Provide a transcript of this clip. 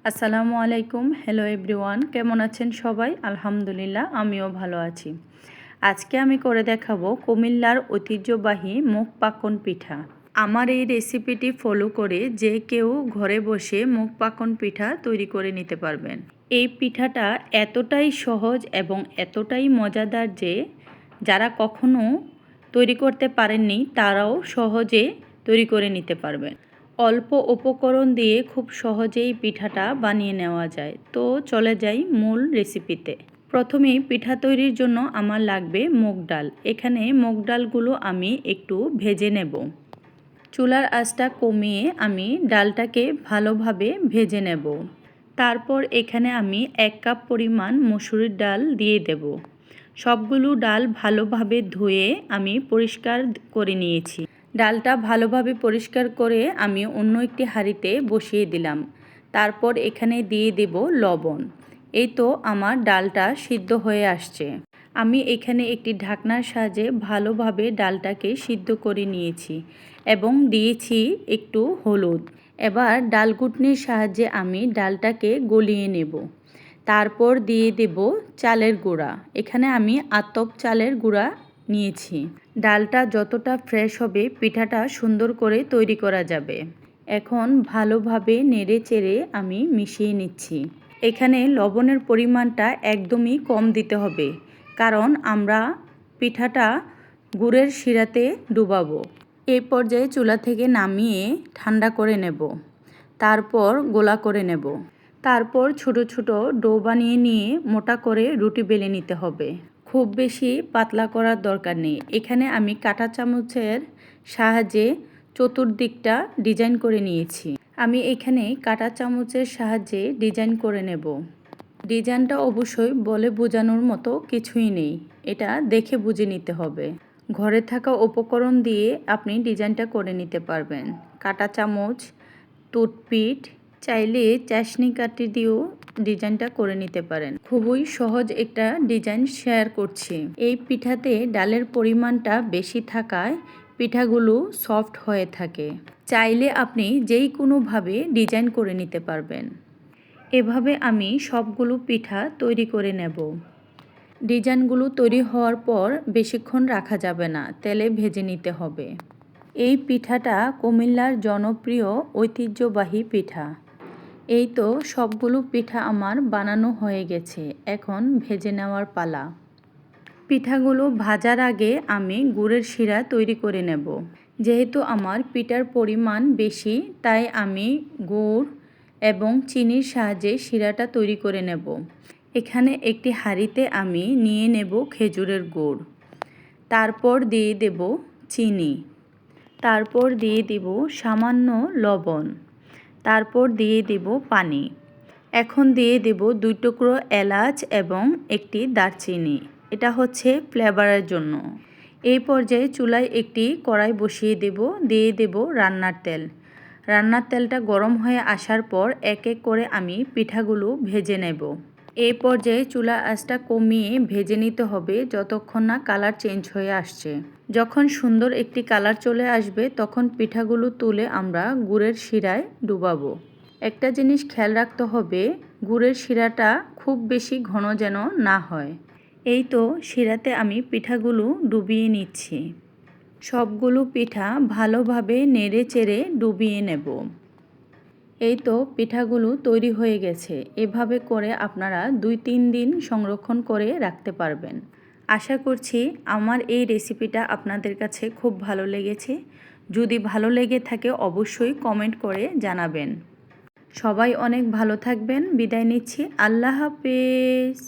আসসালামু আলাইকুম। Hello everyone, কেমন আছেন সবাই? আলহামদুলিল্লাহ, আমিও ভালো আছি। আজকে আমি করে দেখাবো কুমিল্লার ঐতিহ্যবাহী মুগ পাকন পিঠা। আমার এই রেসিপিটি ফলো করে যে কেউ ঘরে বসে মুগ পাকন পিঠা তৈরি করে নিতে পারবেন। এই পিঠাটা এতটাই সহজ এবং এতটাই মজাদার যে যারা কখনো তৈরি করতে পারেননি তারাও সহজে তৈরি করে নিতে পারবেন। অল্প উপকরণ দিয়ে খুব সহজেই পিঠাটা বানিয়ে নেওয়া যায়। তো চলে যাই মূল রেসিপিতে। প্রথমেই পিঠা তৈরির জন্য আমার লাগবে মুগ ডাল। এখানে মুগ ডালগুলো আমি একটু ভেজে নেব। চুলার আঁচটা কমিয়ে আমি ডালটাকে ভালোভাবে ভেজে নেব। তারপর এখানে আমি 1 কাপ পরিমাণ মসুরির ডাল দিয়ে দেব। সবগুলো ডাল ভালোভাবে ধুয়ে আমি পরিষ্কার করে নিয়েছি। ডালটা ভালোভাবে পরিষ্কার করে আমি অন্য একটি হাঁড়িতে বসিয়ে দিলাম। তারপর এখানে দিয়ে দেব লবণ। এই তো আমার ডালটা সিদ্ধ হয়ে আসছে। আমি এখানে একটি ঢাকনার সাহায্যে ভালোভাবে ডালটাকে সিদ্ধ করে নিয়েছি এবং দিয়েছি একটু হলুদ। এবার ডাল ঘুটনির সাহায্যে আমি ডালটাকে গলিয়ে নেব। তারপর দিয়ে দেব চালের গুঁড়া। এখানে আমি আতপ চালের গুঁড়া নিয়েছি। ডালটা যতটা ফ্রেশ হবে পিঠাটা সুন্দর করে তৈরি করা যাবে। এখন ভালোভাবে নেড়ে চেড়ে আমি মিশিয়ে নিচ্ছি। এখানে লবণের পরিমাণটা একদমই কম দিতে হবে, কারণ আমরা পিঠাটা গুড়ের শিরাতে ডুবাবো। এই পর্যায়ে চুলা থেকে নামিয়ে ঠান্ডা করে নেব। তারপর গোলা করে নেব। তারপর ছোট ছোট ডো বানিয়ে নিয়ে মোটা করে রুটি বেলে নিতে হবে। খুব বেশি পাতলা করার দরকার নেই। এখানে আমি কাঁটা চামচের সাহায্যে চতুর্দিকটা ডিজাইন করে নিয়েছি। আমি এখানে কাঁটা চামচের সাহায্যে ডিজাইন করে নেব। ডিজাইনটা অবশ্যই বলে বোঝানোর মতো কিছুই নেই, এটা দেখে বুঝে নিতে হবে। ঘরে থাকা উপকরণ দিয়ে আপনি ডিজাইনটা করে নিতে পারবেন। কাঁটা চামচ, টুথপিক, চাইলে চাশনি কাঠি দিয়েও ডিজাইনটা করে নিতে পারেন। খুবই সহজ একটা ডিজাইন শেয়ার করছি। এই পিঠাতে ডালের পরিমাণটা বেশি থাকায় পিঠাগুলো সফট হয়ে থাকে। চাইলে আপনি যেই কোনোভাবে ডিজাইন করে নিতে পারবেন। এভাবে আমি সবগুলো পিঠা তৈরি করে নেব। ডিজাইনগুলো তৈরি হওয়ার পর বেশিক্ষণ রাখা যাবে না, তেলে ভেজে নিতে হবে। এই পিঠাটা কুমিল্লার জনপ্রিয় ঐতিহ্যবাহী পিঠা। এই তো সবগুলো পিঠা আমার বানানো হয়ে গেছে। এখন ভেজে নেওয়ার পালা। পিঠাগুলো ভাজার আগে আমি গুড়ের শিরা তৈরি করে নেব। যেহেতু আমার পিঠার পরিমাণ বেশি, তাই আমি গুড় এবং চিনির সাহায্যে শিরাটা তৈরি করে নেব। এখানে একটি হাঁড়িতে আমি নিয়ে নেব খেজুরের গুড়। তারপর দিয়ে দেব চিনি। তারপর দিয়ে দেব সামান্য লবণ। তারপর দিয়ে দেব পানি। এখন দিয়ে দেব 2 টুকরো এলাচ এবং একটি দারচিনি। এটা হচ্ছে ফ্লেভারের জন্য। এই পর্যায়ে চুলায় একটি কড়াই বসিয়ে দেব। দিয়ে দেব রান্নার তেল। রান্নার তেলটা গরম হয়ে আসার পর এক এক করে আমি পিঠাগুলো ভেজে নেব। এই পর্যায়ে চুলা আঁচটা কমিয়ে ভেজে নিতে হবে যতক্ষণ না কালার চেঞ্জ হয়ে আসছে। যখন সুন্দর একটি কালার চলে আসবে তখন পিঠাগুলো তুলে আমরা গুড়ের শিরায় ডুবাবো। একটা জিনিস খেয়াল রাখতে হবে, গুড়ের শিরাটা খুব বেশি ঘন যেন না হয়। এই তো শিরাতে আমি পিঠাগুলো ডুবিয়ে নিচ্ছি। সবগুলো পিঠা ভালোভাবে নেড়ে চেড়ে ডুবিয়ে নেব। এই তো পিঠাগুলো তৈরি হয়ে গেছে। এভাবে করে আপনারা 2-3 দিন সংরক্ষণ করে রাখতে পারবেন। আশা করছি আমার এই রেসিপিটা আপনাদের কাছে খুব ভালো লেগেছে। যদি ভালো লেগে থাকে অবশ্যই কমেন্ট করে জানাবেন। সবাই অনেক ভালো থাকবেন। বিদায় নিচ্ছি। আল্লাহ হাফেজ।